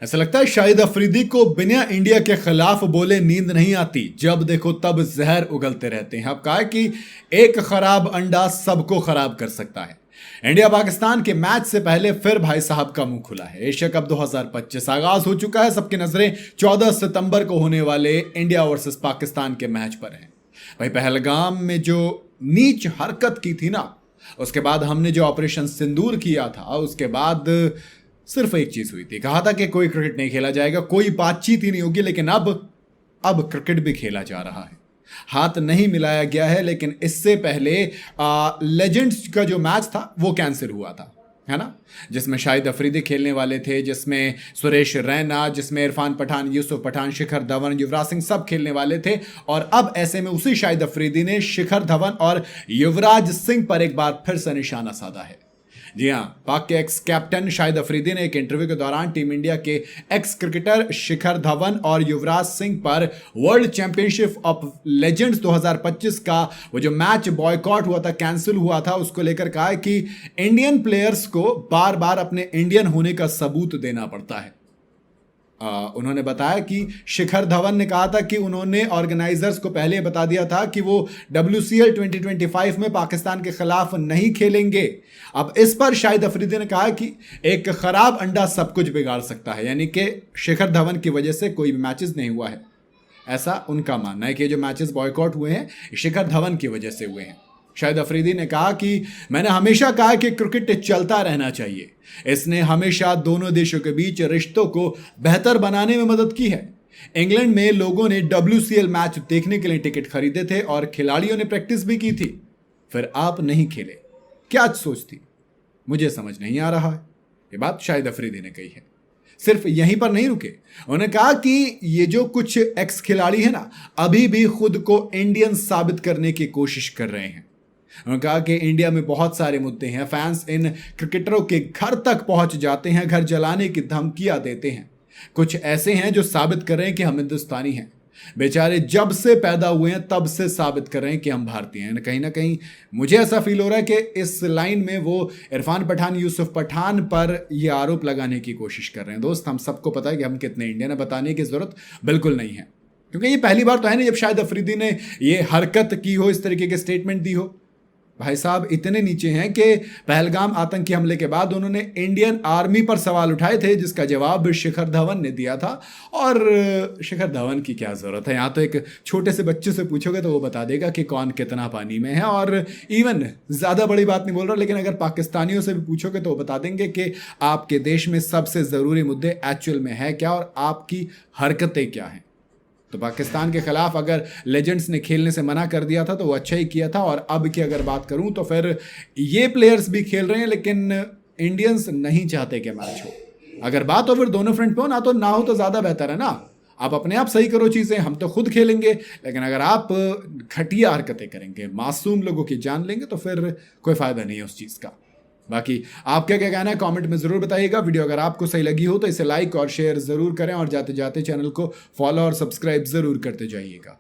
ऐसा लगता है शाहिद अफरीदी को बिना इंडिया के खिलाफ बोले नींद नहीं आती। जब देखो तब जहर उगलते रहते हैं। अब कहा है कि एक खराब अंडा सबको खराब कर सकता है। इंडिया पाकिस्तान के मैच से पहले फिर भाई साहब का मुंह खुला है। एशिया कप 2025 आगाज हो चुका है। सबकी नजरें 14 सितंबर को होने वाले इंडिया वर्सेस पाकिस्तान के मैच पर हैं। भाई पहलगाम में जो नीच हरकत की थी ना, उसके बाद हमने जो ऑपरेशन सिंदूर किया था, उसके बाद सिर्फ एक चीज हुई थी। कहा था कि कोई क्रिकेट नहीं खेला जाएगा, कोई बातचीत ही नहीं होगी। लेकिन अब क्रिकेट भी खेला जा रहा है। हाथ नहीं मिलाया गया है। लेकिन इससे पहले लेजेंड्स का जो मैच था वो कैंसिल हुआ था, है ना, जिसमें शाहिद अफरीदी खेलने वाले थे, जिसमें सुरेश रैना, जिसमें इरफान पठान, यूसुफ पठान, शिखर धवन, युवराज सिंह सब खेलने वाले थे। और अब ऐसे में उसी शाहिद अफरीदी ने शिखर धवन और युवराज सिंह पर एक बार फिर से निशाना साधा है। जी हाँ, पाक के एक्स कैप्टन शाहिद अफरीदी ने एक इंटरव्यू के दौरान टीम इंडिया के एक्स क्रिकेटर शिखर धवन और युवराज सिंह पर वर्ल्ड चैंपियनशिप ऑफ लेजेंड्स 2025 का वो जो मैच बॉयकॉट हुआ था, कैंसिल हुआ था, उसको लेकर कहा है कि इंडियन प्लेयर्स को बार बार अपने इंडियन होने का सबूत देना पड़ता है। उन्होंने बताया कि शिखर धवन ने कहा था कि उन्होंने ऑर्गेनाइजर्स को पहले बता दिया था कि वो WCL 2025 में पाकिस्तान के खिलाफ नहीं खेलेंगे। अब इस पर शाहिद अफरीदी ने कहा कि एक खराब अंडा सब कुछ बिगाड़ सकता है, यानी कि शिखर धवन की वजह से कोई भी मैचेस नहीं हुआ है। ऐसा उनका मानना है कि जो मैचेस बॉयकॉट हुए हैं शिखर धवन की वजह से हुए हैं। शाहिद अफरीदी ने कहा कि मैंने हमेशा कहा कि क्रिकेट चलता रहना चाहिए। इसने हमेशा दोनों देशों के बीच रिश्तों को बेहतर बनाने में मदद की है। इंग्लैंड में लोगों ने WCL मैच देखने के लिए टिकट खरीदे थे और खिलाड़ियों ने प्रैक्टिस भी की थी, फिर आप नहीं खेले। क्या सोच थी, मुझे समझ नहीं आ रहा है। ये बात शाहिद अफरीदी ने कही है। सिर्फ यहीं पर नहीं रुके, उन्होंने कहा कि ये जो कुछ एक्स खिलाड़ी है ना, अभी भी खुद को इंडियन साबित करने की कोशिश कर रहे हैं। उन्होंने कहा कि इंडिया में बहुत सारे मुद्दे हैं, फैंस इन क्रिकेटरों के घर तक पहुंच जाते हैं, घर जलाने की धमकियां देते हैं। कुछ ऐसे हैं जो साबित कर रहे हैं कि हम हिंदुस्तानी हैं। बेचारे जब से पैदा हुए हैं तब से साबित कर रहे हैं कि हम भारतीय हैं। कहीं ना कहीं मुझे ऐसा फील हो रहा है कि इस लाइन में वो इरफान पठान, यूसुफ पठान पर ये आरोप लगाने की कोशिश कर रहे हैं। दोस्त, हम सबको पता है कि हम कितने इंडियन है, बताने की जरूरत बिल्कुल नहीं है, क्योंकि ये पहली बार तो है नहीं जब शाहिद अफरीदी ने ये हरकत की हो, इस तरीके के स्टेटमेंट दी हो। भाई साहब इतने नीचे हैं कि पहलगाम आतंकी हमले के बाद उन्होंने इंडियन आर्मी पर सवाल उठाए थे, जिसका जवाब शिखर धवन ने दिया था। और शिखर धवन की क्या ज़रूरत है, यहाँ तो एक छोटे से बच्चे से पूछोगे तो वो बता देगा कि कौन कितना पानी में है। और इवन ज़्यादा बड़ी बात नहीं बोल रहा, लेकिन अगर पाकिस्तानियों से भी पूछोगे तो वो बता देंगे कि आपके देश में सबसे ज़रूरी मुद्दे एक्चुअल में है क्या और आपकी हरकतें क्या हैं। तो पाकिस्तान के खिलाफ अगर लेजेंड्स ने खेलने से मना कर दिया था तो वो अच्छा ही किया था। और अब की अगर बात करूं तो फिर ये प्लेयर्स भी खेल रहे हैं, लेकिन इंडियन्स नहीं चाहते कि मैच हो। अगर बात हो फिर दोनों फ्रंट पे हो ना, तो ना हो तो ज़्यादा बेहतर है ना। आप अपने आप सही करो चीज़ें, हम तो खुद खेलेंगे। लेकिन अगर आप घटिया हरकतें करेंगे, मासूम लोगों की जान लेंगे, तो फिर कोई फ़ायदा नहीं है उस चीज़ का। बाकी आपका क्या कहना है कमेंट में ज़रूर बताइएगा। वीडियो अगर आपको सही लगी हो तो इसे लाइक और शेयर ज़रूर करें, और जाते जाते चैनल को फॉलो और सब्सक्राइब ज़रूर करते जाइएगा।